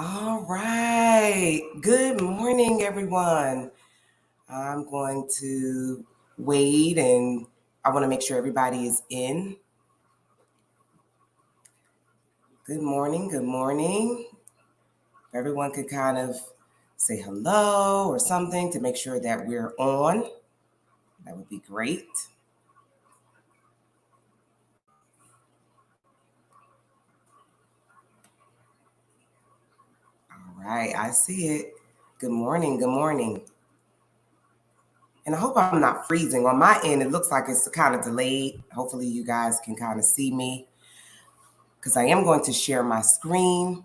All right. Good morning, everyone. I'm going to wait and I want to make sure everybody is in. Good morning. Good morning. Everyone could kind of say hello or something to make sure that we're on. That would be great. All right. I see it. Good morning. Good morning. And I hope I'm not freezing. On my end, it looks like it's kind of delayed. Hopefully, you guys can kind of see me because I am going to share my screen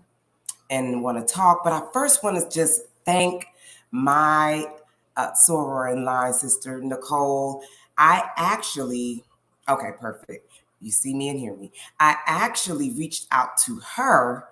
and want to talk. But I first want to just thank my soror in line sister, Nicole. Okay, perfect. You see me and hear me. I actually reached out to her,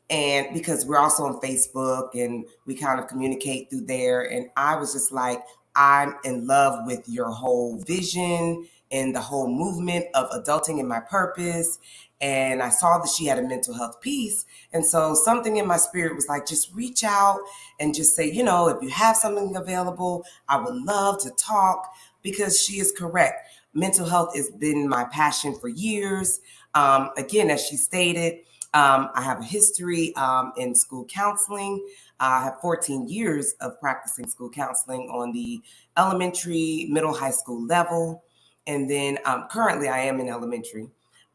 and because we're also on Facebook and we kind of communicate through there. And I was just like, I'm in love with your whole vision and the whole movement of adulting in my purpose. And I saw that she had a mental health piece. And so something in my spirit was like, just reach out and just say, if you have something available, I would love to talk, because she is correct. Mental health has been my passion for years. Again, as she stated, I have a history in school counseling. I have 14 years of practicing school counseling on the elementary, middle, high school level. And then currently I am in elementary.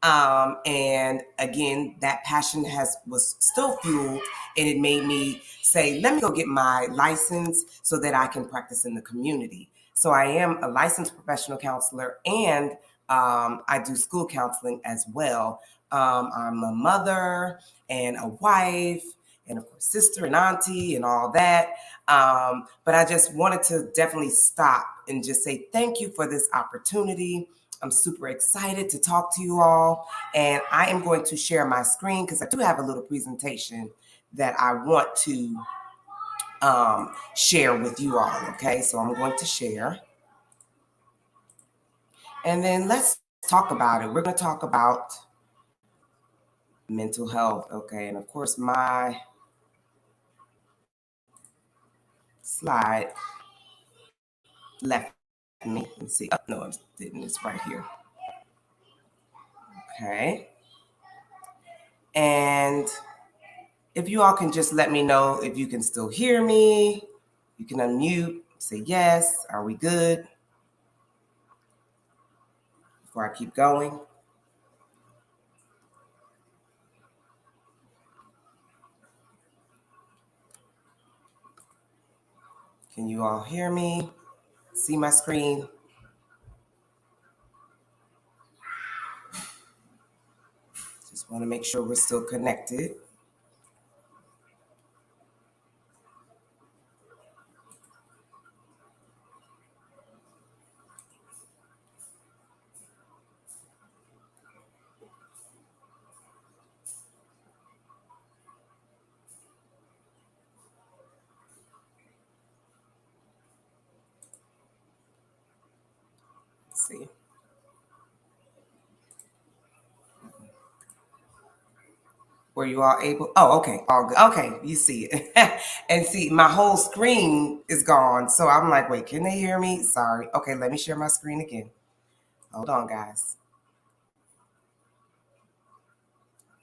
And again, that passion was still fueled, and it made me say, let me go get my license so that I can practice in the community. So I am a licensed professional counselor, and I do school counseling as well. I'm a mother and a wife, and of course, sister and auntie and all that. But I just wanted to definitely stop and just say thank you for this opportunity. I'm super excited to talk to you all, and I am going to share my screen because I do have a little presentation that I want to share with you all. Okay, so I'm going to share, and then let's talk about it. We're going to talk about mental health. Okay, and of course, my slide left me. Let's see. Oh, no, it didn't. It's right here. Okay, and if you all can just let me know if you can still hear me. You can unmute, say yes. Are we good? Before I keep going. Can you all hear me? See my screen? Just want to make sure we're still connected. Let's see. Were you all able? Oh, okay. All good. Okay, you see it. And see, my whole screen is gone. So I'm like, wait, can they hear me? Sorry. Okay, let me share my screen again. Hold on, guys.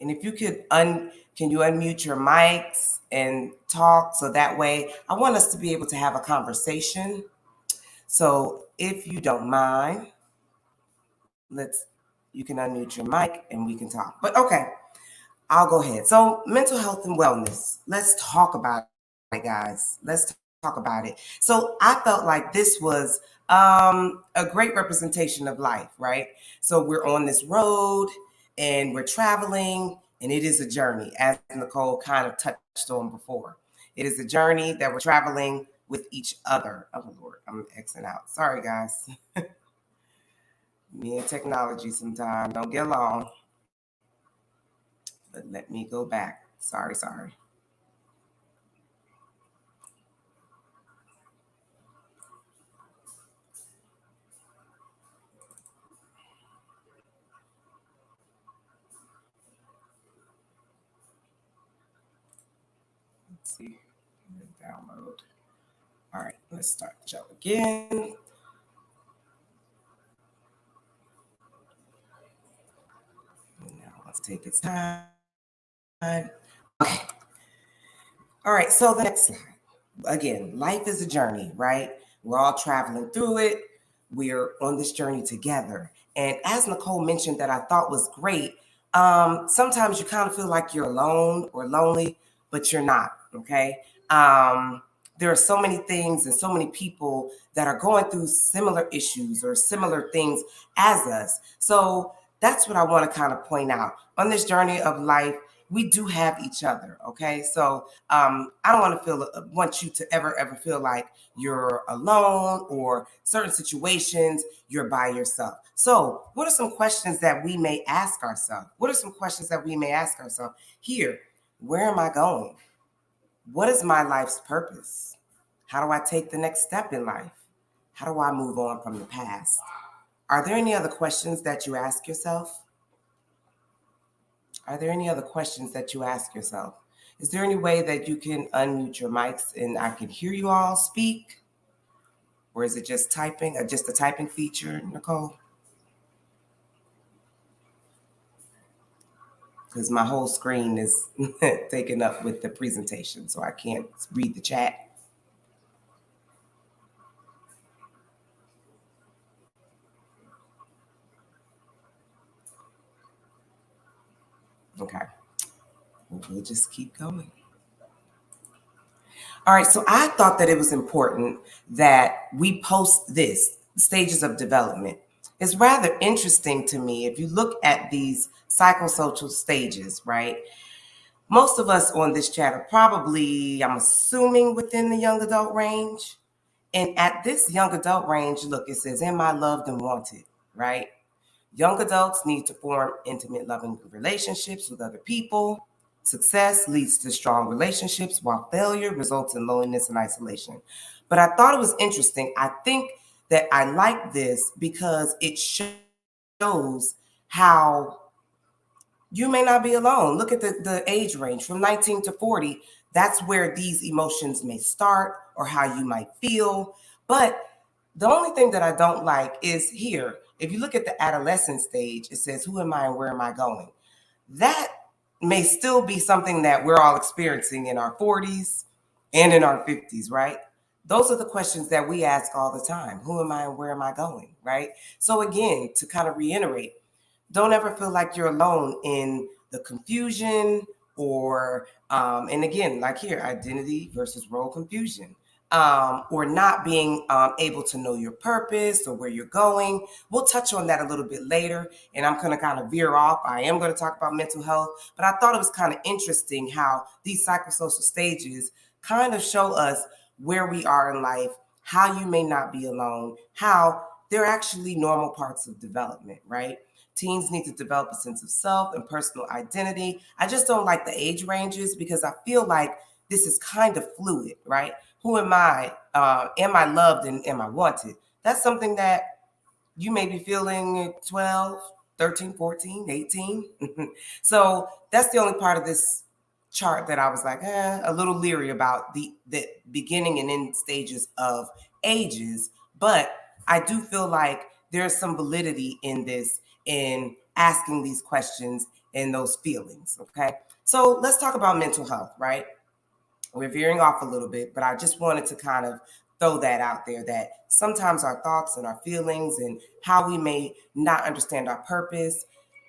And if you could can you unmute your mics and talk so that way I want us to be able to have a conversation. So if you don't mind, you can unmute your mic and we can talk. But okay, I'll go ahead. So mental health and wellness. Let's talk about it, guys. Let's talk about it. So I felt like this was a great representation of life, right? So we're on this road and we're traveling, and it is a journey, as Nicole kind of touched on before. It is a journey that we're traveling with each other. Oh Lord, I'm Xing out. Sorry, guys. Me and technology sometimes don't get along. But let me go back. Sorry. See, download. All right, let's start the show again. Now let's take its time. Okay. All right, so the next slide. Again, life is a journey, right? We're all traveling through it. We're on this journey together. And as Nicole mentioned, that I thought was great, sometimes you kind of feel like you're alone or lonely, but you're not, okay? There are so many things and so many people that are going through similar issues or similar things as us. So that's what I want to kind of point out. On this journey of life, we do have each other, okay? So I don't want you to ever feel like you're alone or certain situations you're by yourself. So what are some questions that we may ask ourselves? What are some questions that we may ask ourselves? Here, where am I going? What is my life's purpose? How do I take the next step in life? How do I move on from the past? Are there any other questions that you ask yourself? Are there any other questions that you ask yourself? Is there any way that you can unmute your mics and I can hear you all speak? Or is it just typing, just a typing feature, Nicole? Because my whole screen is taken up with the presentation, so I can't read the chat. Okay, we'll just keep going. All right, so I thought that it was important that we post this, stages of development. It's rather interesting to me if you look at these psychosocial stages, right? Most of us on this chat are probably, I'm assuming, within the young adult range. And at this young adult range, look, it says, am I loved and wanted, right? Young adults need to form intimate, loving relationships with other people. Success leads to strong relationships, while failure results in loneliness and isolation. But I thought it was interesting. I think that I like this because it shows how you may not be alone. Look at the age range from 19 to 40. That's where these emotions may start or how you might feel. But the only thing that I don't like is here. If you look at the adolescent stage, it says, who am I and where am I going? That may still be something that we're all experiencing in our 40s and in our 50s, right? Those are the questions that we ask all the time. Who am I and where am I going, right? So again, to kind of reiterate, don't ever feel like you're alone in the confusion or and again, like here, identity versus role confusion, or not being able to know your purpose or where you're going. We'll touch on that a little bit later, and I'm going to kind of veer off. I am going to talk about mental health, but I thought it was kind of interesting how these psychosocial stages kind of show us where we are in life, how you may not be alone, how they're actually normal parts of development, right? Teens need to develop a sense of self and personal identity. I just don't like the age ranges because I feel like this is kind of fluid, right? Who am I? Am I loved and am I wanted? That's something that you may be feeling at 12, 13, 14, 18. So that's the only part of this chart that I was like, a little leery about the beginning and end stages of ages. But I do feel like there's some validity in this, in asking these questions and those feelings. Okay. So let's talk about mental health, right? We're veering off a little bit, but I just wanted to kind of throw that out there that sometimes our thoughts and our feelings and how we may not understand our purpose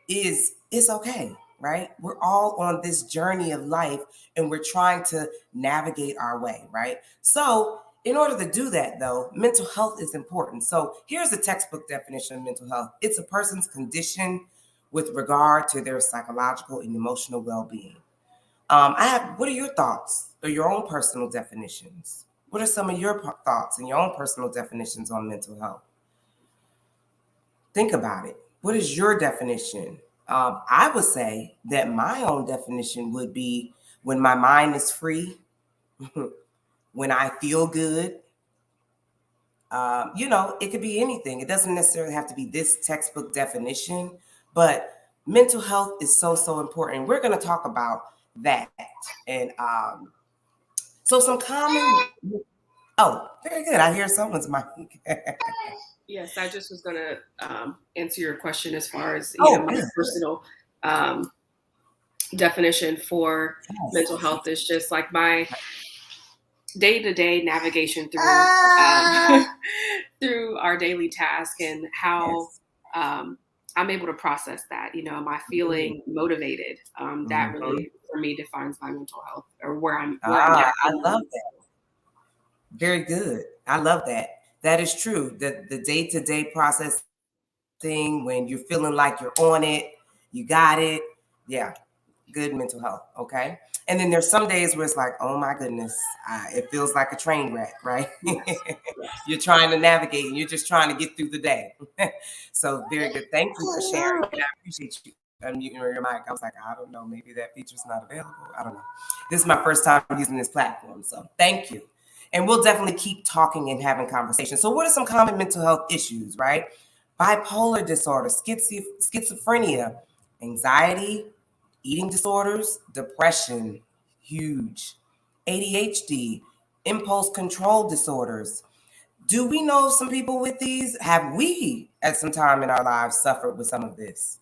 is okay, right? We're all on this journey of life and we're trying to navigate our way, right? So in order to do that, though, mental health is important. So here's the textbook definition of mental health. It's a person's condition with regard to their psychological and emotional well-being. What are your thoughts or your own personal definitions? What are some of your thoughts and your own personal definitions on mental health? Think about it. What is your definition? I would say that my own definition would be when my mind is free, when I feel good. It could be anything. It doesn't necessarily have to be this textbook definition, but mental health is so important. We're going to talk about that. And So some common. Oh, very good. I hear someone's mic. Yes, I just was gonna answer your question as far as Oh, my good. personal um, definition for mental Yes. health is just like my day to day navigation through through our daily task and how Yes. um, I'm able to process that. Am I Mm-hmm. feeling motivated? That Mm-hmm. really, for me, defines my mental health or where I'm Ah, at I in my love life. that. Very good. I love that. That is true. The day-to-day processing when you're feeling like you're on it, you got it. Yeah, good mental health. Okay. And then there's some days where it's like, oh my goodness, it feels like a train wreck, right? Yes, You're yes. trying to navigate and you're just trying to get through the day. So very good. Thank you for sharing. And I appreciate you unmuting your mic. I was like, I don't know, maybe that feature's not available. I don't know. This is my first time using this platform. So thank you. And we'll definitely keep talking and having conversations. So, what are some common mental health issues, right? Bipolar disorder, schizophrenia, anxiety, eating disorders, depression, huge, ADHD, impulse control disorders. Do we know some people with these? Have we, at some time in our lives, suffered with some of this?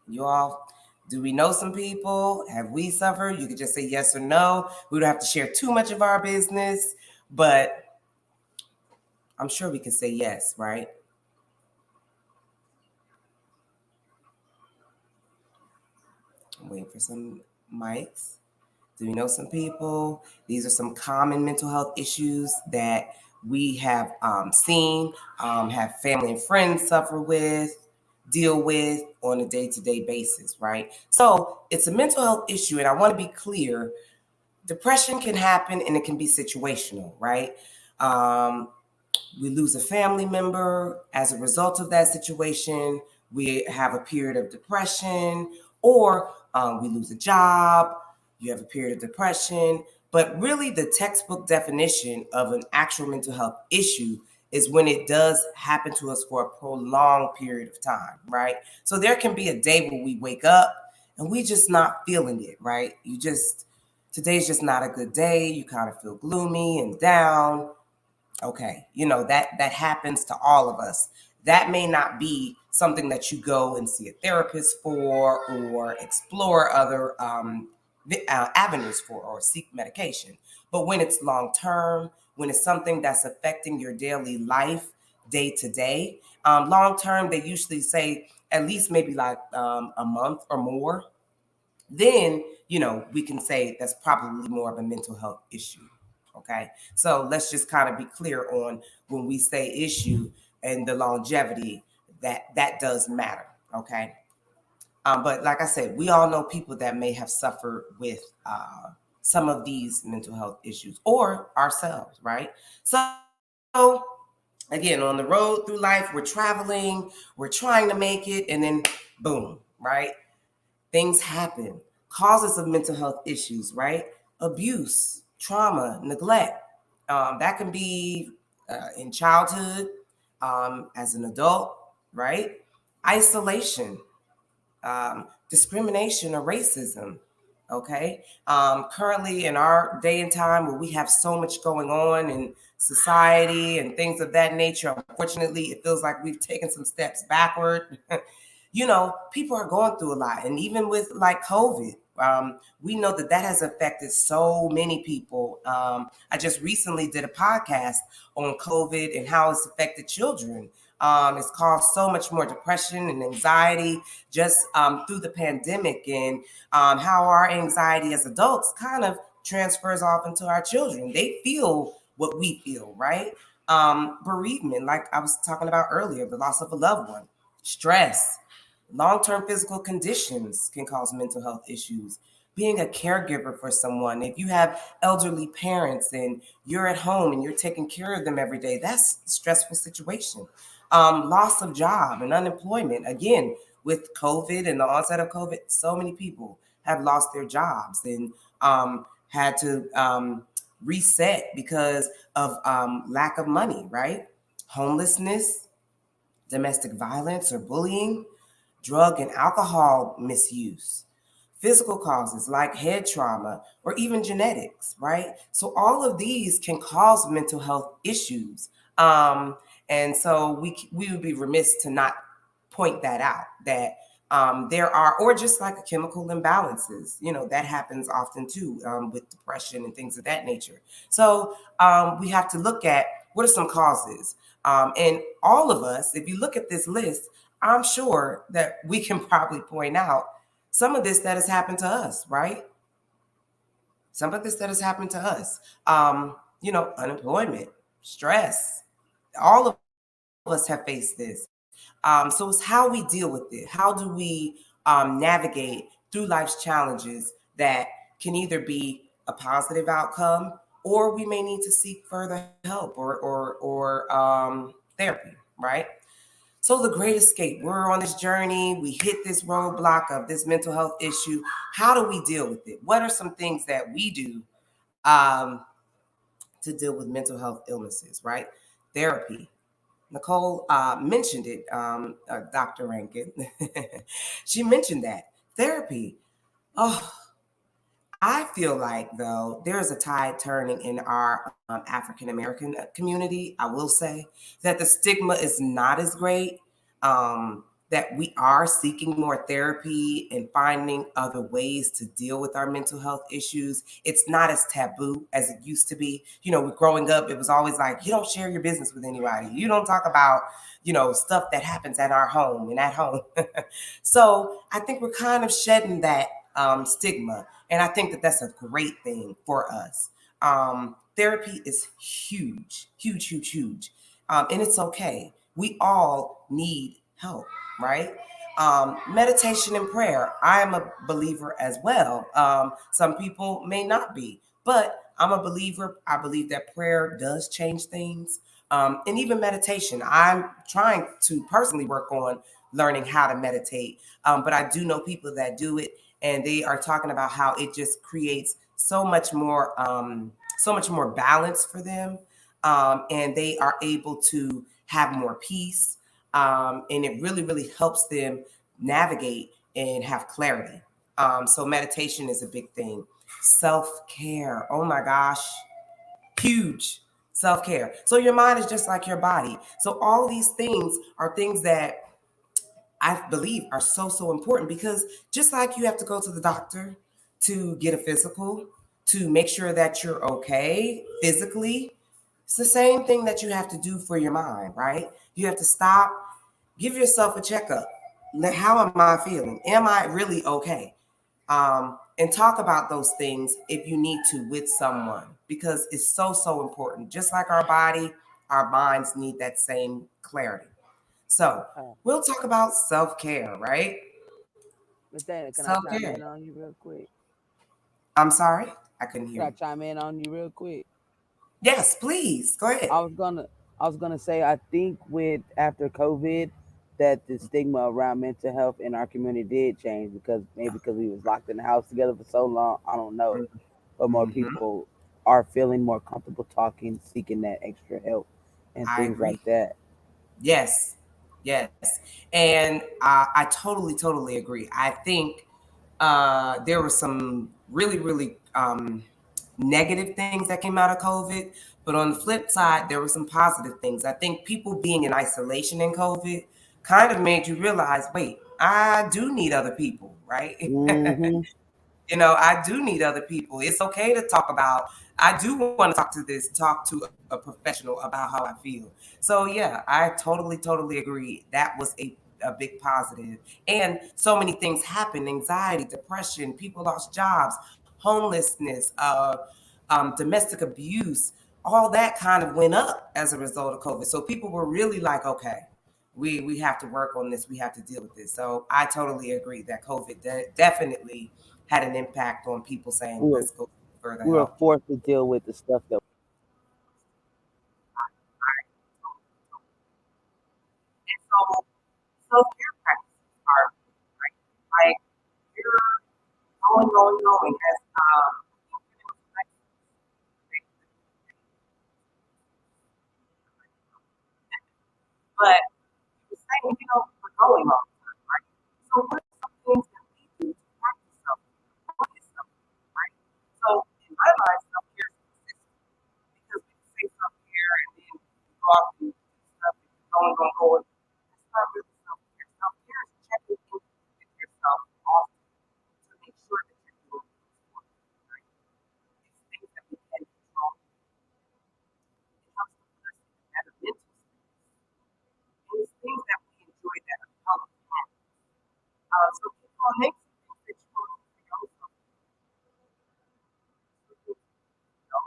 You all, do we know some people? Have we suffered? You could just say yes or no. We don't have to share too much of our business, but I'm sure we can say yes, right? I'm waiting for some mics. Do we know some people? These are some common mental health issues that we have seen, have family and friends suffer with, deal with on a day to day basis, right? So it's a mental health issue, and I want to be clear, depression can happen and it can be situational, right? Um, we lose a family member as a result of that situation. We have a period of depression, or we lose a job. You have a period of depression. But really, the textbook definition of an actual mental health issue is when it does happen to us for a prolonged period of time, right? So there can be a day where we wake up and we just not feeling it, right? Today's just not a good day. You kind of feel gloomy and down. Okay, that happens to all of us. That may not be something that you go and see a therapist for or explore other avenues for or seek medication. But when it's long term, when it's something that's affecting your daily life day to day, long term, they usually say at least maybe like a month or more, then we can say that's probably more of a mental health issue. Okay, so let's just kind of be clear on when we say issue and the longevity, that does matter. Okay, but like I said, we all know people that may have suffered with some of these mental health issues or ourselves, right? So again, on the road through life, we're traveling, we're trying to make it, and then boom, right? Things happen, causes of mental health issues, right? Abuse, trauma, neglect. That can be in childhood, as an adult, right? Isolation, discrimination, or racism. Okay. Currently, in our day and time where we have so much going on in society and things of that nature, unfortunately, it feels like we've taken some steps backward. People are going through a lot. And even with like COVID, we know that has affected so many people. I just recently did a podcast on COVID and how it's affected children. It's caused so much more depression and anxiety just through the pandemic, and how our anxiety as adults kind of transfers off into our children. They feel what we feel, right? Bereavement, like I was talking about earlier, the loss of a loved one, stress, long term physical conditions can cause mental health issues. Being a caregiver for someone, if you have elderly parents and you're at home and you're taking care of them every day, that's a stressful situation. Loss of job and unemployment. Again, with COVID and the onset of COVID, so many people have lost their jobs and had to reset because of lack of money, right? Homelessness, domestic violence or bullying, drug and alcohol misuse, physical causes like head trauma or even genetics, right? So all of these can cause mental health issues. Um, and so we would be remiss to not point that out, that there are, or just like chemical imbalances, that happens often too, with depression and things of that nature. So we have to look at what are some causes. And all of us, if you look at this list, I'm sure that we can probably point out some of this that has happened to us, right? Some of this that has happened to us. Unemployment, stress, all of us have faced this. So it's how we deal with it. How do we navigate through life's challenges that can either be a positive outcome, or we may need to seek further help or therapy, right? So the great escape. We're on this journey. We hit this roadblock of this mental health issue. How do we deal with it? What are some things that we do um, to deal with mental health illnesses? Right? Therapy. Nicole mentioned it, Dr. Rankin. She mentioned that therapy. Oh, I feel like, though, there is a tide turning in our African American community. I will say that the stigma is not as great, that we are seeking more therapy and finding other ways to deal with our mental health issues. It's not as taboo as it used to be. Growing up, it was always like, you don't share your business with anybody. You don't talk about, stuff that happens at our home and at home. So I think we're kind of shedding that stigma. And I think that that's a great thing for us. Therapy is huge, huge, huge, huge. And it's okay. We all need help, right? Meditation and prayer. I am a believer as well. Some people may not be, but I'm a believer. I believe that prayer does change things. And even meditation. I'm trying to personally work on learning how to meditate. But I do know people that do it, and they are talking about how it just creates so much more balance for them, and they are able to have more peace, and it really really helps them navigate and have clarity. So meditation is a big thing. Self-care, oh my gosh, huge. Self-care, so your mind is just like your body. So all these things are things that I believe are so important, because just like you have to go to the doctor to get a physical to make sure that you're okay physically, it's the same thing that you have to do for your mind, right? You have to stop, give yourself a checkup. How am I feeling? Am I really okay? And talk about those things if you need to with someone, because it's so important. Just like our body, our minds need that same clarity. So Uh, we'll talk about self care, right? Nathaniel, can I Self chime care. in on you real quick? I'm sorry, I couldn't hear Can I you. chime in on you real quick? Yes, please go ahead. I was gonna I was gonna say I think with after COVID that the stigma around mental health in our community did change, because maybe because we was locked in the house together for so long. I don't know, but more Mm-hmm. people are feeling more comfortable talking, seeking that extra help, and I things agree. like that. Yes, yes, and I totally agree. I think there were some really really negative things that came out of COVID, but on the flip side, there were some positive things. I think people being in isolation in COVID kind of made you realize, wait, I do need other people, right? Hmm. I do need other people. It's okay to talk about, I do want to talk to a professional about how I feel. So yeah, I totally agree. That was a big positive. And so many things happened: anxiety, depression, people lost jobs, homelessness, domestic abuse, all that kind of went up as a result of COVID. So people were really like, okay, we have to work on this. We have to deal with this. So I totally agree that COVID definitely had an impact on people saying, We were let's go further we were help. forced to deal with the stuff that. And so self-care practices are right. Like you're going as but you're saying, we're going all the time, right? So what are some things that we do to practice self-care? off and stuff, going, going, going. That's not really self-care. Self-care is checking in with yourself often to make sure that you're doing what's for you, right? It's things that we can control. It helps to put us in a better mental space. And it's things that we enjoy that are healthy habits. So keep on making things that you want to do for yourself. So,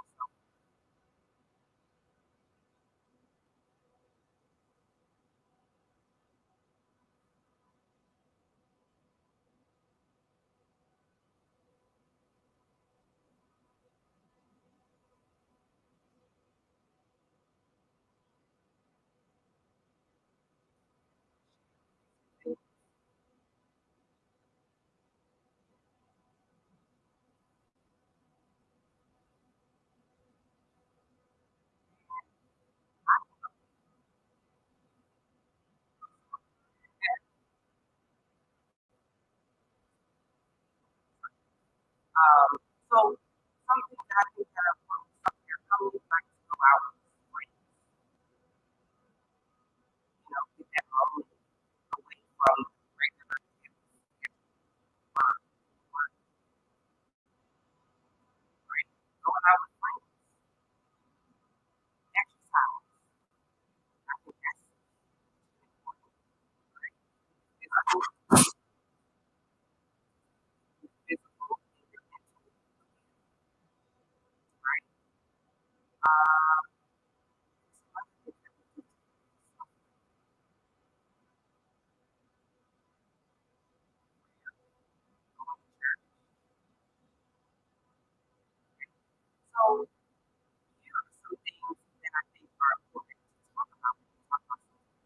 Um, so something that I think that are important self-care companies like to go out and break, get that moment away from regular work, work, right? Going out with friends, exercise. I think that's important, right? Physical, physical, and your mental, right? Um, some other things that we do to going to church. So here are some things that I think are important to talk about when we talk about self-care.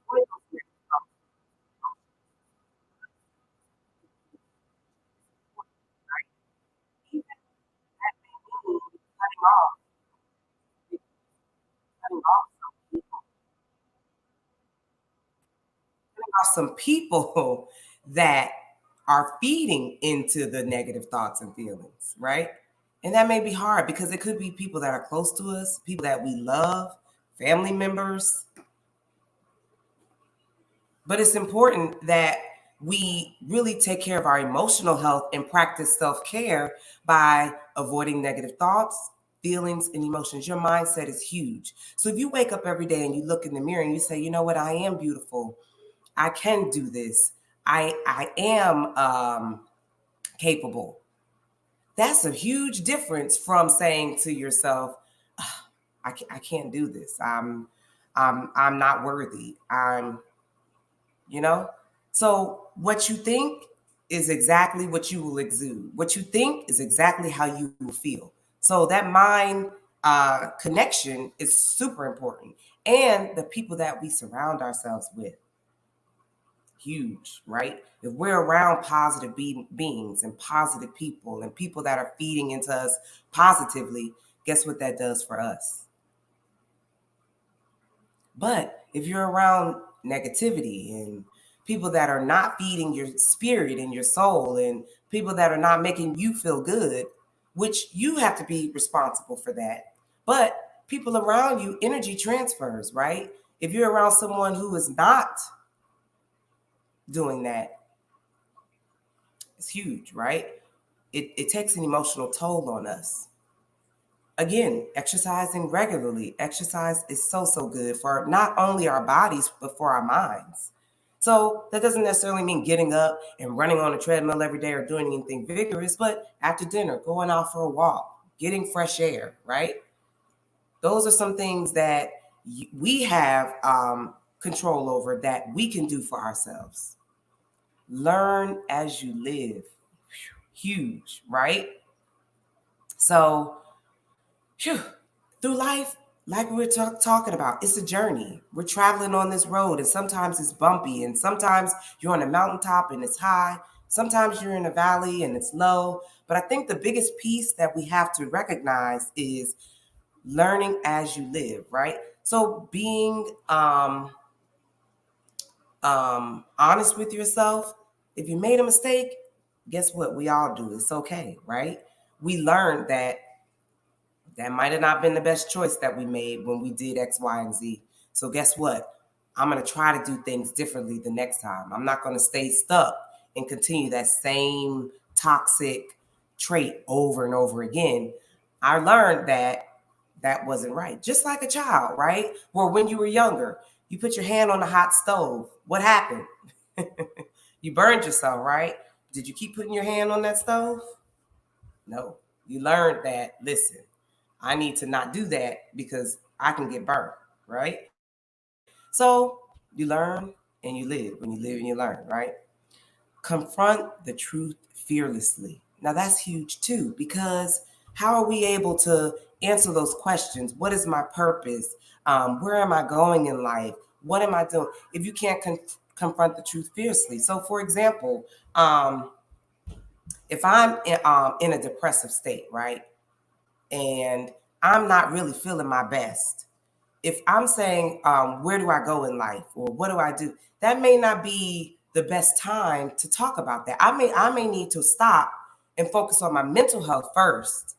Avoid those negative thoughts, right? Even that may mean cutting off some people, cutting off some people that are feeding into the negative thoughts and feelings, right? And that may be hard because it could be people that are close to us, people that we love, family members. But it's important that we really take care of our emotional health and practice self care by avoiding negative thoughts, feelings, and emotions. Your mindset is huge. So if you wake up every day and you look in the mirror and you say, you know what, I am beautiful, I can do this, I am capable. That's a huge difference from saying to yourself, "Ah, I can't do this. I'm not worthy. You know? So what you think is exactly what you will exude. What you think is exactly how you will feel. So that mind connection is super important. And the people that we surround ourselves with, huge, right? If we're around positive beings and positive people and people that are feeding into us positively, guess what that does for us? But if you're around negativity and people that are not feeding your spirit and your soul and people that are not making you feel good, which you have to be responsible for that. But people around you, energy transfers, right? If you're around someone who is not doing that, it's huge, right? It takes an emotional toll on us. Again, exercising regularly. Exercise is so, so good for not only our bodies, but for our minds. So that doesn't necessarily mean getting up and running on a treadmill every day or doing anything vigorous, but after dinner, going out for a walk, getting fresh air, right? Those are some things that we have control over that we can do for ourselves. Learn as you live. Huge, right? So Phew. Through life, like we were talking about, it's a journey. We're traveling on this road, and sometimes it's bumpy, and sometimes you're on a mountaintop and it's high. Sometimes you're in a valley and it's low. But I think the biggest piece that we have to recognize is learning as you live, right? So being honest with yourself. If you made a mistake, guess what? We all do. It's okay, right? We learned that that might have not been the best choice that we made when we did X, Y, and Z. So guess what? I'm going to try to do things differently the next time. I'm not going to stay stuck and continue that same toxic trait over and over again. I learned that that wasn't right. Just like a child, right? Or when you were younger, you put your hand on the hot stove. What happened? You burned yourself, right? Did you keep putting your hand on that stove? No. You learned that, listen, I need to not do that because I can get burnt, right? So you learn and you live. When you live and you learn, right? Confront the truth fearlessly. Now that's huge too, because how are we able to answer those questions? What is my purpose? Where am I going in life? What am I doing? If you can't confront the truth fiercely. So, for example, if I'm in a depressive state, right, and I'm not really feeling my best, if I'm saying, where do I go in life or what do I do? That may not be the best time to talk about that. I may need to stop and focus on my mental health first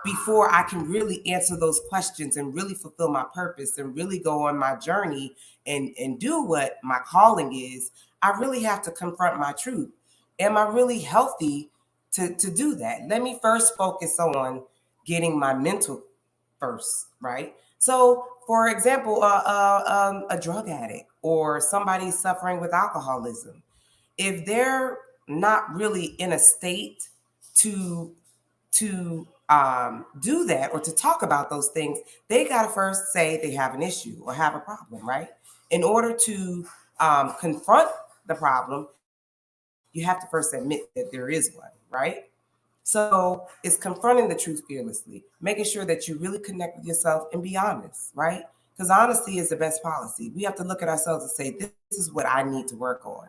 before I can really answer those questions and really fulfill my purpose and really go on my journey and do what my calling is. I really have to confront my truth. Am I really healthy to do that? Let me first focus on getting my mental first, right? So, for example, a drug addict or somebody suffering with alcoholism, if they're not really in a state to do that or to talk about those things, they got to first say they have an issue or have a problem, right? In order to confront the problem, you have to first admit that there is one, right? So it's confronting the truth fearlessly, making sure that you really connect with yourself and be honest, right? Because honesty is the best policy. We have to look at ourselves and say, this is what I need to work on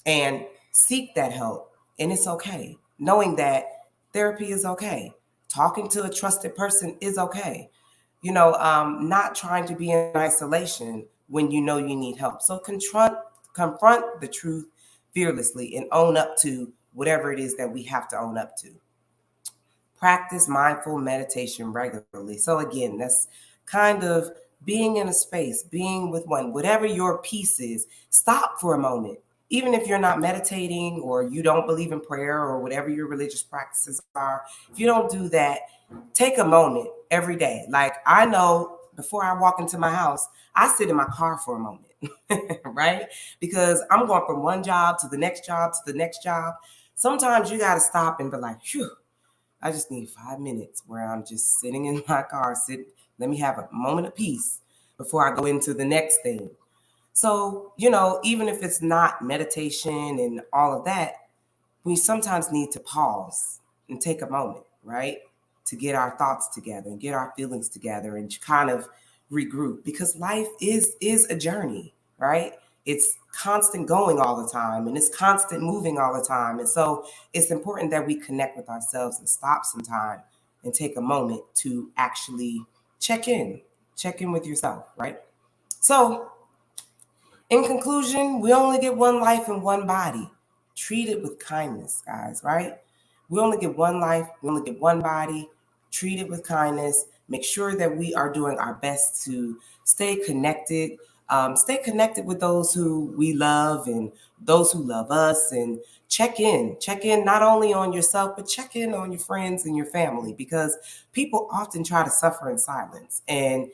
and seek that help. And it's okay. Knowing that therapy is okay. Talking to a trusted person is okay. Not trying to be in isolation when you know you need help. So confront the truth fearlessly and own up to whatever it is that we have to own up to. Practice mindful meditation regularly. So again, that's kind of being in a space, being with one, whatever your piece is, stop for a moment. Even if you're not meditating or you don't believe in prayer or whatever your religious practices are, if you don't do that, take a moment every day. Like I know before I walk into my house, I sit in my car for a moment, right? Because I'm going from one job to the next job to the next job. Sometimes you got to stop and be like, phew, I just need 5 minutes where I'm just sitting in my car, let me have a moment of peace before I go into the next thing. So, even if it's not meditation and all of that, we sometimes need to pause and take a moment, right? To get our thoughts together and get our feelings together and kind of regroup because life is a journey, right? It's constant going all the time and it's constant moving all the time. And so it's important that we connect with ourselves and stop some time and take a moment to actually check in, check in with yourself, right? So in conclusion, we only get one life and one body. Treat it with kindness, guys, right? We only get one life, we only get one body. Treat it with kindness. Make sure that we are doing our best to stay connected with those who we love and those who love us, and check in not only on yourself, but check in on your friends and your family because people often try to suffer in silence. And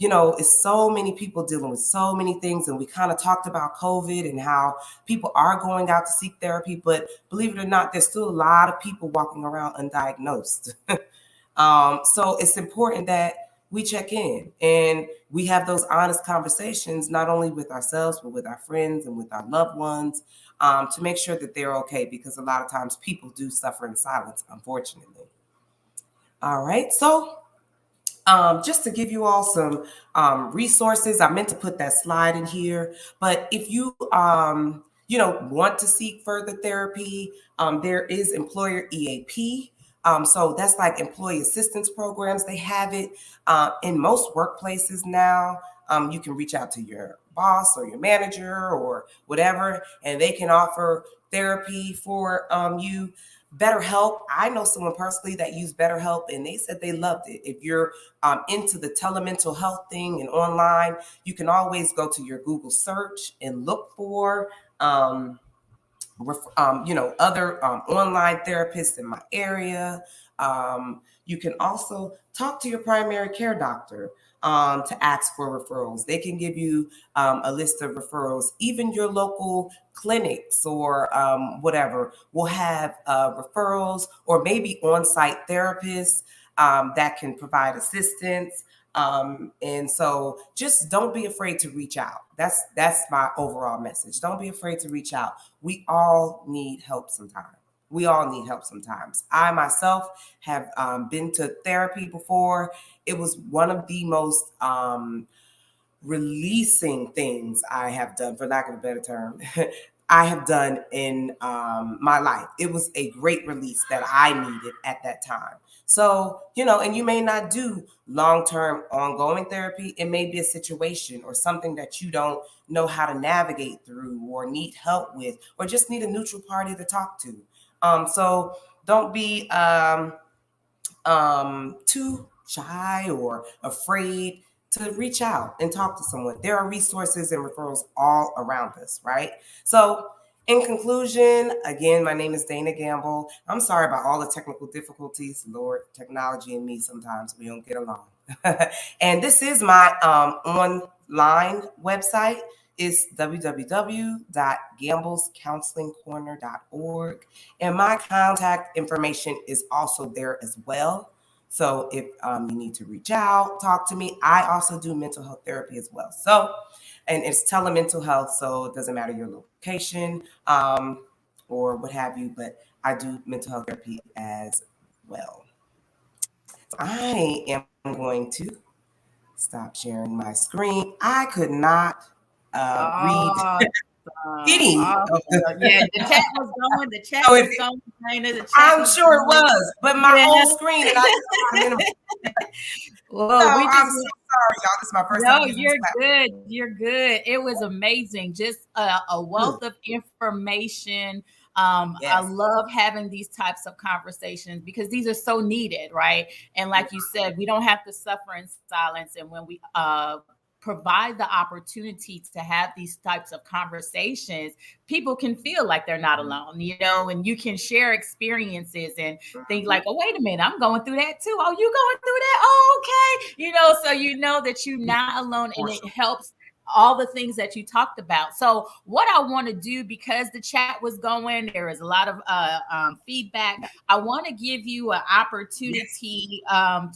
it's so many people dealing with so many things. And we kind of talked about COVID and how people are going out to seek therapy. But believe it or not, there's still a lot of people walking around undiagnosed. So it's important that we check in and we have those honest conversations, not only with ourselves, but with our friends and with our loved ones to make sure that they're okay. Because a lot of times people do suffer in silence, unfortunately. All right. So just to give you all some resources, I meant to put that slide in here. But if you, want to seek further therapy, there is employer EAP. So that's like employee assistance programs. They have it in most workplaces now. You can reach out to your boss or your manager or whatever, and they can offer therapy for you. BetterHelp. I know someone personally that used BetterHelp and they said they loved it. If you're into the telemental health thing and online, you can always go to your Google search and look for other online therapists in my area. You can also talk to your primary care doctor to ask for referrals. They can give you a list of referrals. Even your local clinics or whatever will have referrals or maybe on-site therapists that can provide assistance. And so just don't be afraid to reach out. That's my overall message. Don't be afraid to reach out. We all need help sometimes. We all need help sometimes. I myself have been to therapy before. It was one of the most releasing things I have done, for lack of a better term, I have done in my life. It was a great release that I needed at that time. So, and you may not do long term ongoing therapy. It may be a situation or something that you don't know how to navigate through or need help with, or just need a neutral party to talk to. So don't be too shy or afraid to reach out and talk to someone. There are resources and referrals all around us, right? So, in conclusion, again, my name is Dana Gamble. I'm sorry about all the technical difficulties. Lord, technology and me, sometimes we don't get along. And this is my online website. It's www.gamblescounselingcorner.org. And my contact information is also there as well. So if you need to reach out, talk to me. I also do mental health therapy as well. So, and it's telemental health, so it doesn't matter your location or what have you, but I do mental health therapy as well. I am going to stop sharing my screen. I could not read any Awesome. of the. Yeah, the chat was going. The chat So if was going. Dana, the chat I'm was sure it going. was, but my Yeah. whole screen, and I didn't know how to minimize. So Well, we I'm just so sorry, y'all. This is my first time no, using this you're platform. good. You're good. It was amazing. Just a wealth of information. I Yes. love having these types of conversations because these are so needed, right? And like you said, we don't have to suffer in silence. And when we provide the opportunity to have these types of conversations, people can feel like they're not alone, and you can share experiences and think like, oh, wait a minute, I'm going through that too. Oh, you going through that? Oh, okay. So you know that you're Yeah, not alone for and it sure. helps all the things that you talked about. So what I want to do, because the chat was going, there is a lot of feedback. I want to give you an Yes. opportunity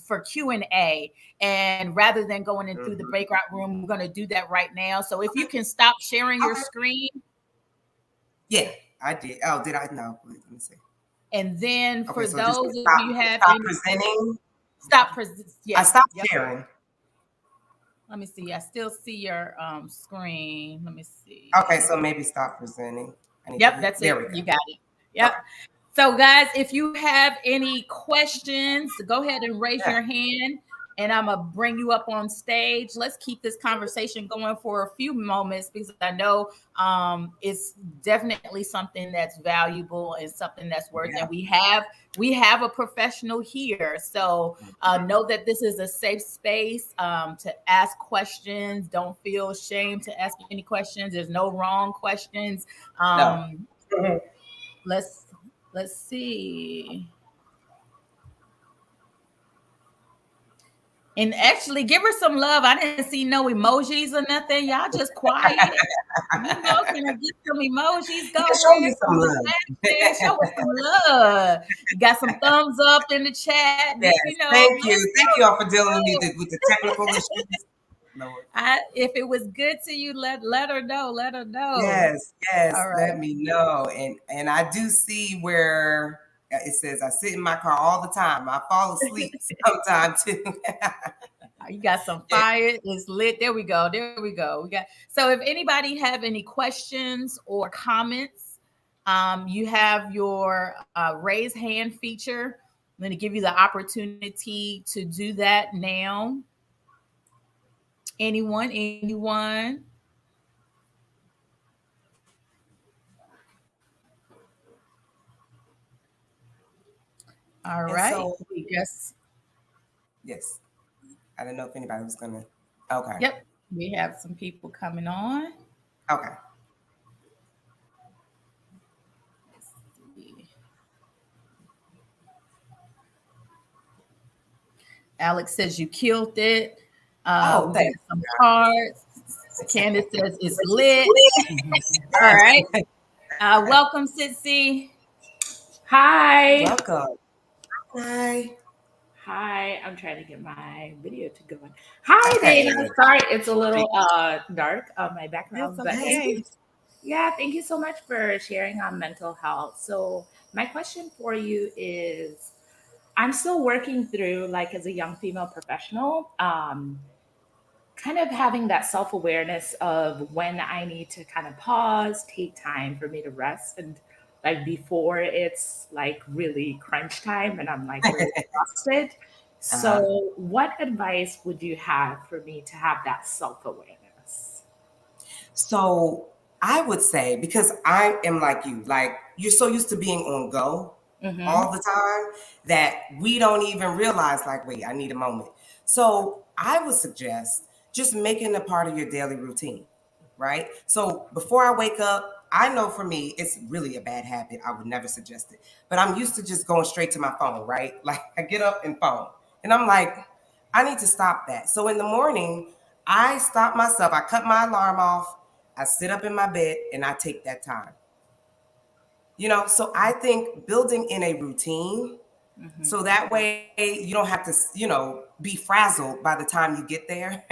for Q&A. And rather than going in through the Mhm. breakout room, we're going to do that right now. So if you can stop sharing your Okay. screen, Yeah, I did. Oh, did I? No. Wait, let me see. and then Okay, for so just those of stop. you have Stop any presenting. I yes, stopped yep. sharing. Let me see. I still see your screen. Let me Okay, see. so maybe stop presenting. I need to Yep, hit. that's There it. we go. You got it. Yep. Okay. So, guys, if you have any questions, go ahead and raise Yeah. your hand and I'm going to bring you up on stage. Let's keep this conversation going for a few moments because I know it's definitely something that's valuable and something that's worth. Yeah. And we have a professional here. So know that this is a safe space to ask questions. Don't feel ashamed to ask any questions. There's no wrong questions. No. Um, Mhm. let's let's see. And actually give her some love. I didn't see no emojis or nothing. Y'all just quiet. Can I get some emojis? Go Yeah, show me ahead. some Come on love. back there. Show us some love. You got some thumbs up in the chat. Yes. Thank you. Let's Thank you all for dealing with me go. with the technical issues. Lord. If it was good to you, let her know. Let her know. Yes, yes, All let right. me know. And I do see where it says I sit in my car all the time. I fall asleep sometime too. You got some Yeah, fire. It's lit. There we go. There we go. We got so if anybody have any questions or comments, you have your raise hand feature. I'm going to give you the opportunity to do that now. Anyone? All And right. so, We just, yes, I didn't know if anybody was gonna. Okay, yep, we have some people coming on. okay. Let's see. Alex says you killed it. Oh, We got thank some cards. Candace says it's lit. All you. right. Welcome, Sitsi. Hi. Welcome. Hi. Hi. I'm trying to get my video to go on. Hi, Okay. Dana. Sorry, it's a little dark on my It's background, but okay. hey. Yeah, thank you so much for sharing on mental health. So, my question for you is I'm still working through, like, as a young female professional, kind of having that self awareness of when I need to kind of pause, take time for me to rest, and like before it's like really crunch time and I'm like really exhausted. Uh-huh. So, what advice would you have for me to have that self awareness? So I would say, because I am like you, like you're so used to being on go Mm-hmm. all the time that we don't even realize, like, wait, I need a moment. So I would suggest just making a part of your daily routine, right? So before I wake up, I know for me, it's really a bad habit. I would never suggest it. But I'm used to just going straight to my phone, right? Like I get up and phone. And I'm like, I need to stop that. So in the morning, I stop myself. I cut my alarm off. I sit up in my bed and I take that time. So I think building in a routine Mm-hmm. so that way you don't have to, be frazzled by the time you get there.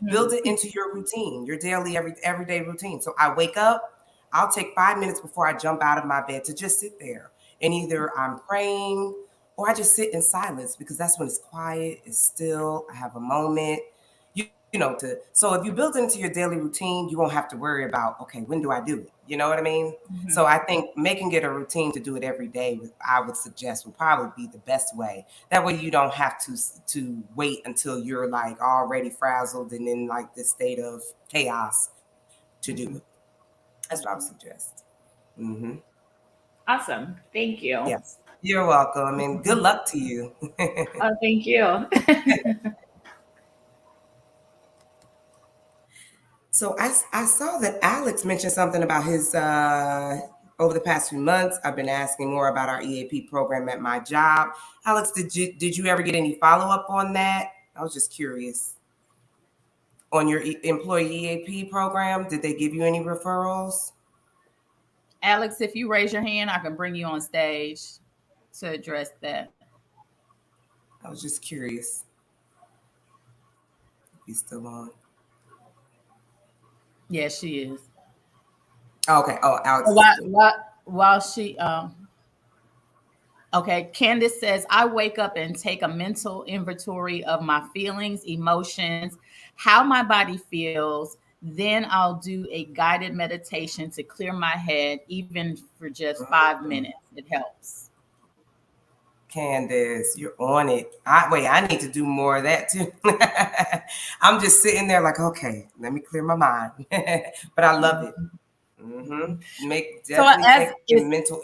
Build Mm-hmm. it into your routine, your daily everyday routine. So I wake up, I'll take 5 minutes before I jump out of my bed to just sit there. And either I'm praying or I just sit in silence because that's when it's quiet, it's still, I have a moment. So if you build it into your daily routine, you won't have to worry about, okay, when do I do it? You know what I mean? Mm-hmm. So I think making it a routine to do it every day, I would suggest, would probably be the best way. That way you don't have to wait until you're like already frazzled and in like this state of chaos to do it. Mm-hmm. That's what I would suggest. Hmm. Awesome. Thank you. Yes. You're welcome and good luck to you. Oh, thank you. So I saw that Alex mentioned something about his over the past few months. I've been asking more about our EAP program at my job. Alex, did you ever get any follow up on that? I was just curious. On your employee EAP program, did they give you any referrals? Alex, if you raise your hand, I can bring you on stage to address that. I was just curious if he's still on. Yeah, she is. Oh, okay. Oh, Alex So is still. while she okay, Candace says, I wake up and take a mental inventory of my feelings, emotions, how my body feels. Then I'll do a guided meditation to clear my head, even for just 5 minutes. It helps. Candace, you're on it. Wait, I need to do more of that too. I'm just sitting there like, okay, let me clear my mind. But I love it. Hmm. Make So definitely as take a is mental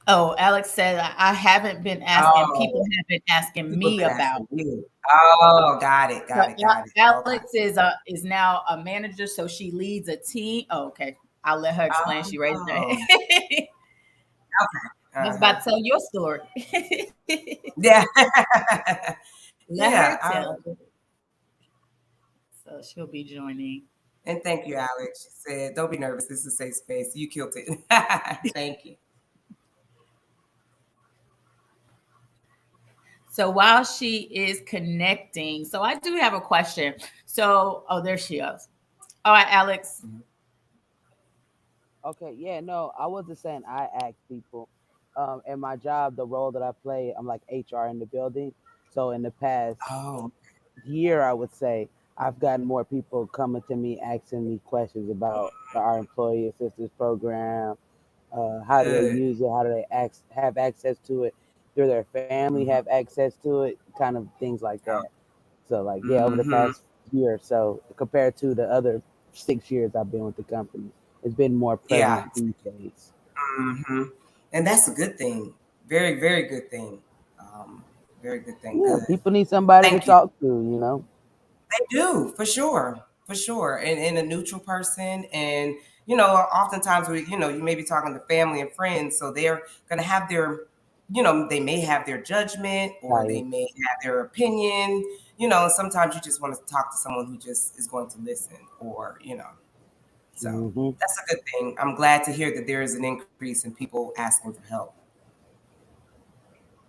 oh, Alex said I haven't been asking, people Oh, have been asking people have me been about. asking you. Oh, got it, So got it, got it. Okay. Alex is now a manager, so she leads a team. Oh, okay. I'll let her explain. She raised her Oh, hand. I was uh-huh. about to tell your story. Yeah. Let Yeah. her tell. So she'll be joining. And thank you, Alex. She said, don't be nervous. This is a safe space. You killed it. Thank you. So while she is connecting, so I do have a question. So, oh, there she is. All right, Alex. Mhm. Okay, yeah, no, I wasn't saying I ask people. In my job, the role that I play, I'm like HR in the building. So in the past Oh, year, I would say I've gotten more people coming to me asking me questions about our employee assistance program. How do they good. use it? How do they have access to it? Do their family Mhm. have access to it? Kind of things like that. So, like, yeah, over the Mhm. past year or so, compared to the other 6 years I've been with the company, it's been more Yeah. prevalent these days. Mhm. And that's a good thing. Very, very good thing. Um, Very good thing. Yeah, Good. people need somebody to Thank you. talk to, you know. They do, for sure. For sure. And a neutral person. And, oftentimes you may be talking to family and friends, so they're gonna have they may have their judgment or they Bias. may have their opinion. Sometimes you just want to talk to someone who just is going to listen so Hmm. that's a good thing. I'm glad to hear that there is an increase in people asking for help.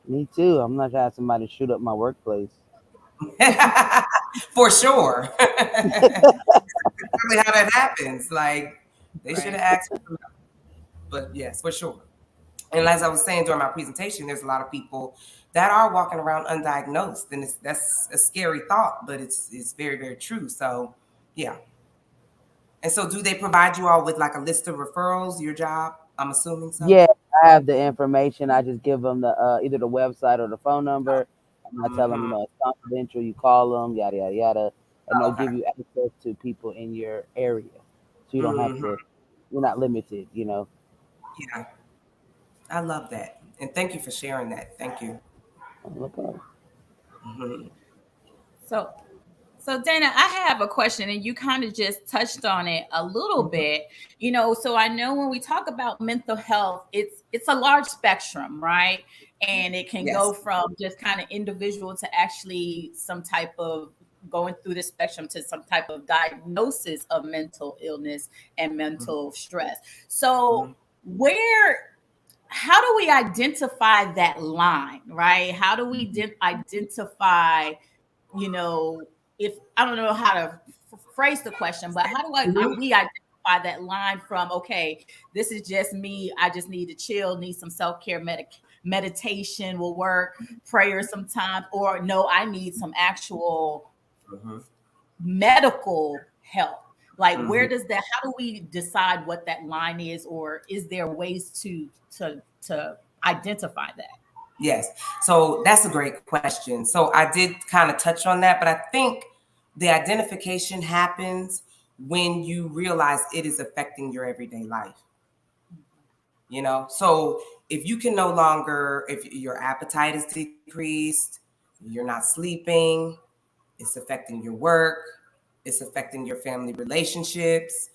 Me too. I'm not trying to have somebody shoot up my workplace. For sure. Exactly how that happens. Like they should Right. have asked for some help. But yes, for sure. And as I was saying during my presentation, there's a lot of people that are walking around undiagnosed, and that's a scary thought, but it's very, very true. So yeah. And so do they provide you all with like a list of referrals, your job? I'm assuming so. Yeah, I have the information. I just give them the either the website or the phone number, and I tell them, Mm-hmm. it's confidential. You call them, yada yada yada, and they'll Okay. give you access to people in your area, so you don't have Mm-hmm. to. You're not limited. Yeah. I love that. And thank you for sharing that. Thank you. Okay. Mm-hmm. So, so Dana, I have a question, and you kind of just touched on it a little bit. So I know when we talk about mental health, it's a large spectrum, right? And it can Yes. go from just kind of individual to actually some type of going through the spectrum to some type of diagnosis of mental illness and mental stress. Mm-hmm. So where how do we identify that line, right? How do we identify, you know, if I don't know how to phrase the question, but how do Mm-hmm. we identify that line from, okay, this is just me, I just need to chill, need some self-care meditation will work, prayer sometimes, or no, I need some actual Mm-hmm. medical help. Like Mm-hmm. where does that how do we decide what that line is, or is there ways to to identify that? Yes. So that's a great question. So I did kind of touch on that, but I think the identification happens when you realize it is affecting your everyday life. So if you can no longer, if your appetite is decreased, you're not sleeping, it's affecting your work, it's affecting your family relationships,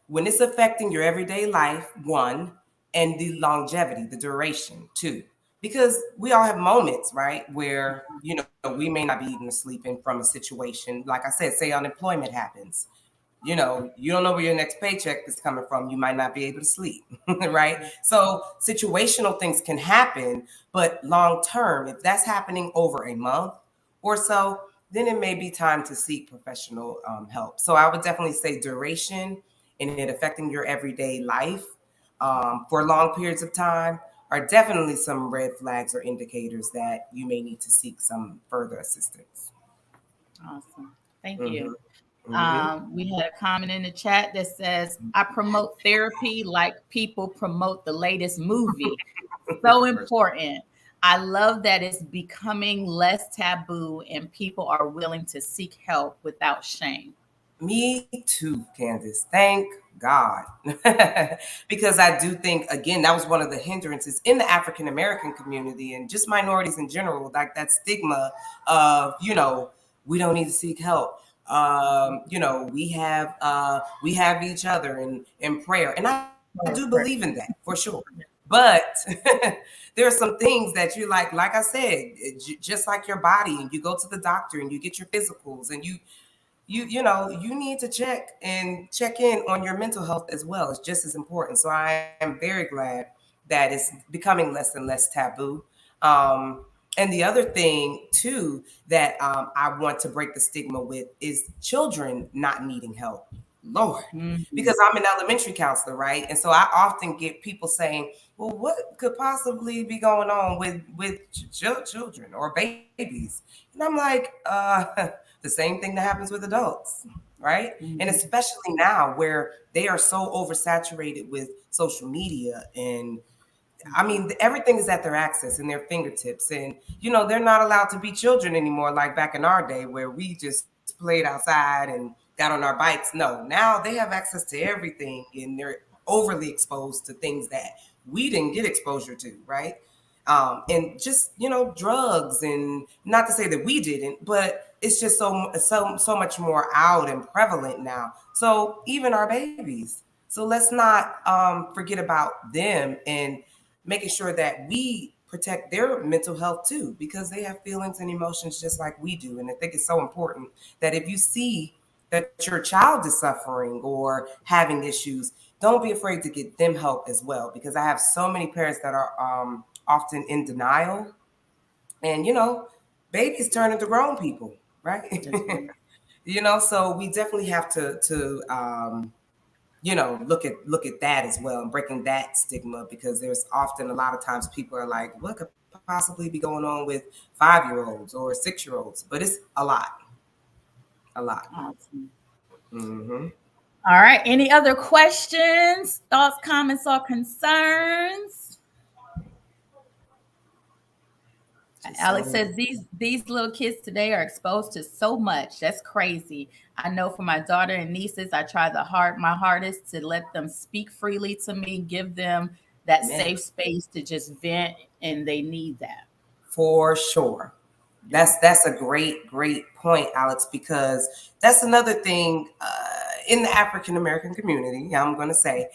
when it's affecting your everyday life, one, and the longevity, the duration, two. Because we all have moments, right, where we may not be eating or sleeping from a situation. Like I said, say unemployment happens, you don't know where your next paycheck is coming from. You might not be able to sleep, right? So situational things can happen, but long term, if that's happening over a month or so, then it may be time to seek professional help. So I would definitely say duration and it affecting your everyday life for long periods of time are definitely some red flags or indicators that you may need to seek some further assistance. Awesome. Thank you. Hmm. Hmm. We had a comment in the chat that says, I promote therapy like people promote the latest movie. So important. I love that it's becoming less taboo and people are willing to seek help without shame. Me too, Candace. Thank God. Because I do think, again, that was one of the hindrances in the African American community and just minorities in general, like that stigma of, we don't need to seek help. We have each other in prayer. And I do believe in that for sure. But there are some things that you like I said, just like your body, and you go to the doctor and you get your physicals and you need to check in on your mental health as well. It's just as important. So I am very glad that it's becoming less and less taboo. um, and the other thing too that I want to break the stigma with is children not needing help. Lord, Mhm. because I'm an elementary counselor, right? And so I often get people saying, well, what could possibly be going on with children or babies? And I'm like, the same thing that happens with adults, right? And Mhm. especially now where they are so oversaturated with social media and I mean, everything is at their access and their fingertips. And, they're not allowed to be children anymore like back in our day where we just played outside and got on our bikes. No, now they have access to everything and they're overly exposed to things that we didn't get exposure to, right? And just drugs, and not to say that we didn't, but it's just so much more out and prevalent now. So even our babies. So let's not forget about them and making sure that we protect their mental health too, because they have feelings and emotions just like we do. And I think it's so important that if you see that your child is suffering or having issues, don't be afraid to get them help as well. Because I have so many parents that are often in denial, and babies turn into grown people, right? That's right. So we definitely have to look at that as well, and breaking that stigma, because there's often a lot of times people are like, what could possibly be going on with 5-year-olds or 6-year-olds? But it's a lot. Awesome. Mm-hmm. All right. Any other questions, thoughts, comments, or concerns? Just Alex so. says these little kids today are exposed to so much. That's crazy. I know for my daughter and nieces, I try my hardest to let them speak freely to me, give them that Man, safe space to just vent, and they need that. for sure. Yeah. That's a great point, Alex, because that's another thing in the African American community. I'm gonna say,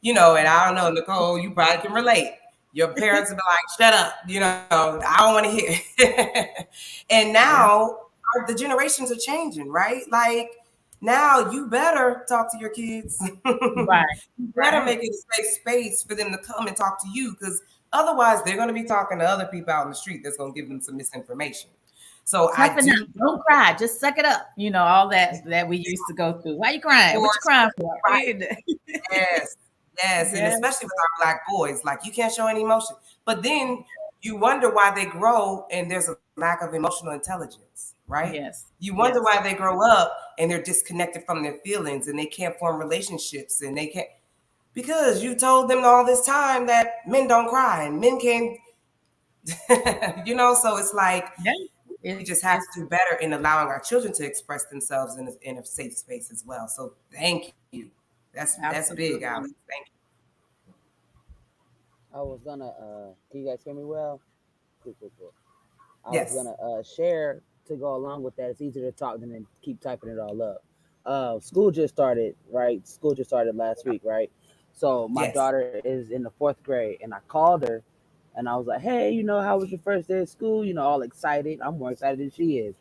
and I don't know, Nicole, you probably can relate. Your parents will be like, "Shut up," I don't want to hear. And Yeah. now the generations are changing, right? Like now, you better talk to your kids. Right. You better Right. make it a safe space for them to come and talk to you, because otherwise, they're going to be talking to other people out in the street that's going to give them some misinformation. So I Toughen do, up. Don't cry. Just suck it up. All that we used to go through. Why you crying? What you course, crying for? right. Yes, yes, and Yeah. especially with our Black boys, like you can't show any emotion. But then you wonder why they grow and there's a lack of emotional intelligence, right? Yes. You wonder why Yes. they grow up and they're disconnected from their feelings and they can't form relationships, and they can't, because you told them all this time that men don't cry and men can't. So it's like Yeah. we just have to It's do better in allowing our children to express themselves in a safe space as well. So thank you. That's big, Alex. absolutely. Thank I was gonna can you guys hear me well? Cool, cool, cool. you. I was Yes. gonna share to go along with that. It's easier to talk than to keep typing it all up. School just started, right? School just started last week, right? So my Yes. daughter is in the 4th grade, and I called her, and I was like, "Hey, how was your first day of school?" All excited. I'm more excited than she is,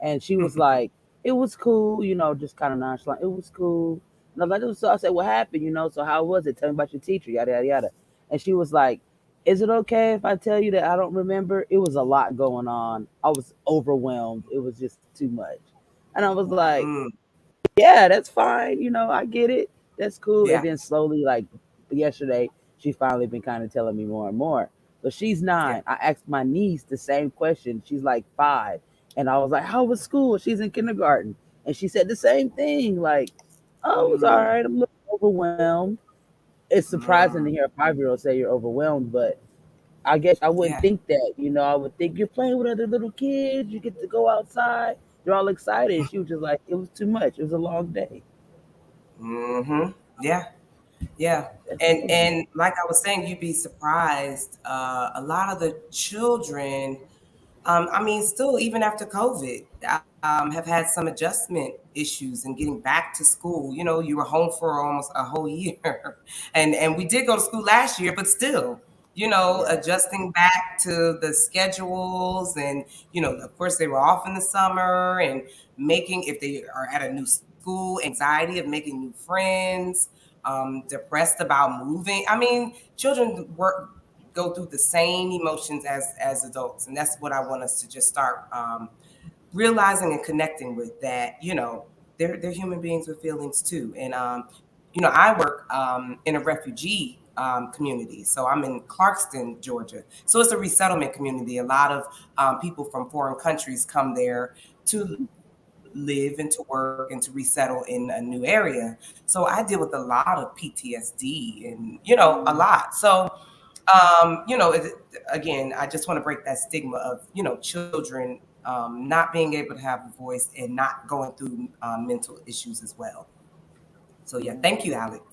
and she was like, "It was cool," just kind of nonchalant. It was cool. And I was like, "It was." So I said, "What happened?" So how was it? Tell me about your teacher. Yada yada yada. And she was like, is it okay if I tell you that I don't remember? It was a lot going on. I was overwhelmed. It was just too much. And I was like, Mm, yeah, that's fine. I get it. That's cool. yeah. And then slowly, like yesterday, she finally been kind of telling me more and more. So she's Yeah. 9. I asked my niece the same question. She's like 5. And I was like, how was school? She's in kindergarten. And she said the same thing. Like, oh, it was all Mm, right. I'm a little overwhelmed. It's surprising to mm, hear a 5-year-old say you're overwhelmed, but I guess I yeah. wouldn't think that. I would think you're playing with other little kids. You get to go outside. They're all excited. She was just like, it was too much. It was a long day. Mm-hmm. Yeah. Yeah. That's And like I was saying, you'd be surprised. A lot of the children, I mean, still, even after COVID, have had some adjustment issues in getting back to school. You were home for almost a whole year, and we did go to school last year, but still, yeah. adjusting back to the schedules, and of course, they were off in the summer, and making, if they are at a new school, anxiety of making new friends, depressed about moving. I mean, children work go through the same emotions as adults, and that's what I want us to just start realizing and connecting with, that they're human beings with feelings too. And I work in a refugee community, so I'm in Clarkston, Georgia. So it's a resettlement community. A lot of people from foreign countries come there to live and to work and to resettle in a new area. So I deal with a lot of PTSD, and a Mm, lot. So again, I just want to break that stigma of children not being able to have a voice and not going through mental issues as well. So yeah, Mhm. thank you, Alex.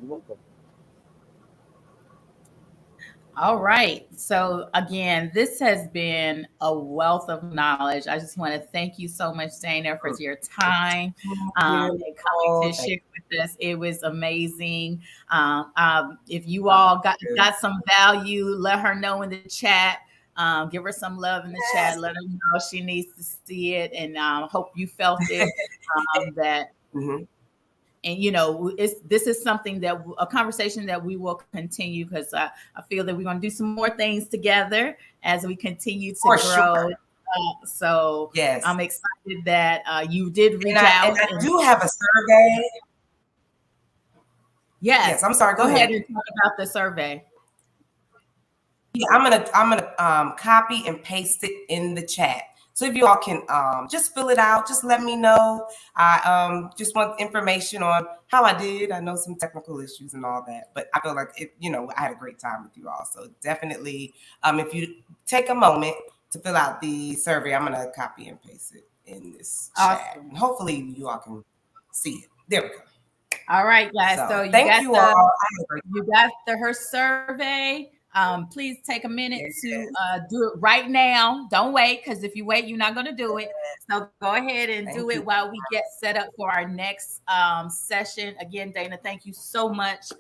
You're welcome. All right. So again, this has been a wealth of knowledge. I just want to thank you so much, Dana, for your time and coming to Thank share with us. It was amazing. If you all you. got some value, let her know in the chat. Give her some love in the chat. Yes. Let her know she needs to see it, and hope you felt it. That Mhm. and this is something that a conversation that we will continue, because I feel that we're going to do some more things together as we continue to For grow. sure. So Yes. I'm excited that you did And reach I out, and I and do have a survey. Yes, yes, I'm sorry. Go go ahead ahead. and talk about the survey. Yeah, I'm gonna copy and paste it in the chat. So if you all can just fill it out, just let me know. I just want information on how I did. I know some technical issues and all that, but I feel like I had a great time with you all. So definitely, if you take a moment to fill out the survey, I'm gonna copy and paste it in this chat, Awesome. and hopefully you all can see it. There we go. All right, guys. So So thank you all. I had a great her survey. Please take a minute time. to do it right now. Don't wait, because if you wait, you're not going to do it. So go ahead and do Thank it you. while we get set up for our next session. Again, Dana, thank you so much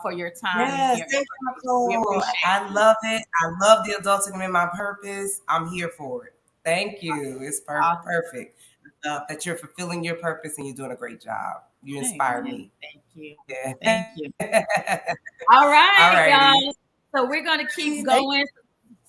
for your time and Yes, your thank you, information. We Nicole. appreciate I you. love it. I love the adulting in my purpose. I'm here for it. Thank you. It's Awesome. perfect. That you're fulfilling your purpose and you're doing a great job. You inspire Amen. me. Thank you. Yeah. Thank you. All All right, righty. y'all. So we're going to keep Thank going.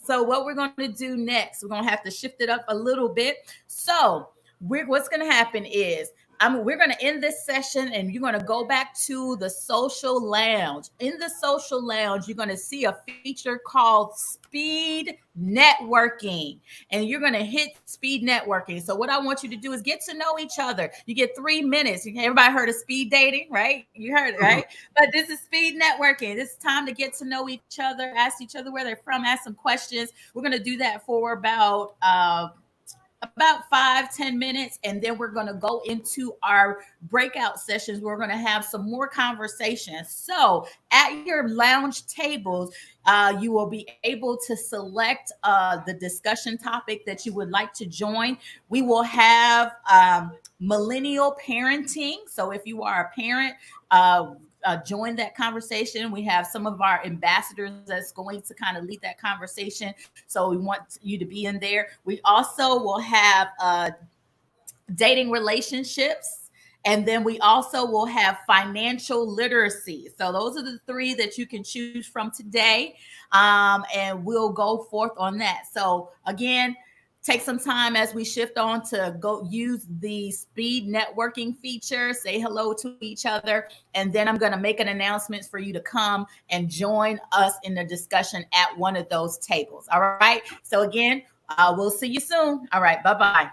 So what we're going to do next, we're going to have to shift it up a little bit. So what's going to happen is we're going to end this session, and you're going to go back to the social lounge. In the social lounge, you're going to see a feature called speed networking, and you're going to hit speed networking. So what I want you to do is get to know each other. You get 3 minutes. Everybody heard of speed dating, right? You heard it, right? But this is speed networking. This is time to get to know each other, ask each other where they're from, ask some questions. We're going to do that for about 5-10 minutes, and then we're going to go into our breakout sessions. We're going to have some more conversations. So at your lounge tables, you will be able to select the discussion topic that you would like to join. We will have millennial parenting. So if you are a parent, join that conversation. We have some of our ambassadors that's going to kind of lead that conversation. So we want you to be in there. We also will have dating relationships. And then we also will have financial literacy. So those are the three that you can choose from today. And we'll go forth on that. So again, take some time as we shift on to go use the speed networking feature, say hello to each other, and then I'm going to make an announcement for you to come and join us in the discussion at one of those tables. All right. So again, we'll see you soon. All right. Bye-bye.